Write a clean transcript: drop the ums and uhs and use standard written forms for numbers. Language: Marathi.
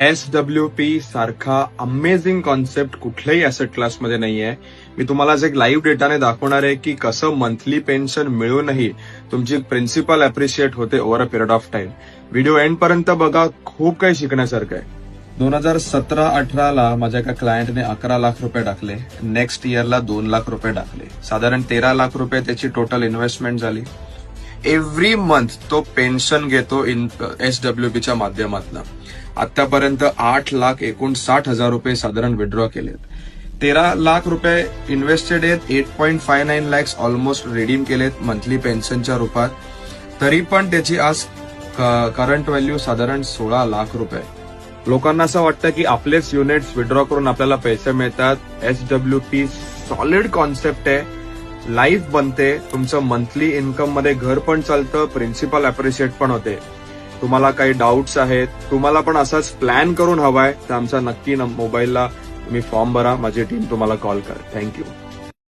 SWP सारखा अमेझिंग कॉन्सेप्ट कुठल्याही ऍसेट क्लासमध्ये नाहीये. मी तुम्हाला आज एक लाईव्ह डेटाने दाखवणार आहे की कसं मंथली पेन्शन मिळूनही तुमची प्रिन्सिपल अप्रिशिएट होते over a period of time. Video end पर्यंत बघा, खूप काही शिकण्यासारखं आहे. 2017-18 माझ्या एका क्लायंटने 11 लाख रुपये टाकले. नेक्स्ट इयरला 2 लाख रुपये टाकले. साधारण 13 लाख रुपये त्याची टोटल इन्व्हेस्टमेंट झाली. एव्हरी मंथ तो पेन्शन घेतो SWPच्या माध्यमातून. आतापर्यंत 8,59,000 रुपये साधारण विड्रॉ केलेत. 13 लाख रुपये इन्व्हेस्टेड आहेत. 8.59 लॅक्स ऑलमोस्ट रिडीम केलेत मंथली पेन्शनच्या रूपात. तरी पण त्याची आज करंट व्हॅल्यू साधारण 16 लाख रुपये. लोकांना असं वाटतं की आपलेच युनिट्स विड्रॉ करून आपल्याला पैसे मिळतात. SWP सॉलिड कॉन्सेप्ट आहे. लाईफ बनते. तुमचं मंथली इन्कम मध्ये घर पण चालतं, प्रिन्सिपल अप्रिशिएट पण होते. तुम्हाला काही डाऊट्स आहेत, तुम्हाला पण असाच प्लॅन करून हवाय, तर आमचा नक्की मोबाईलला तुम्ही फॉर्म भरा. माझी टीम तुम्हाला कॉल करा. थँक्यू.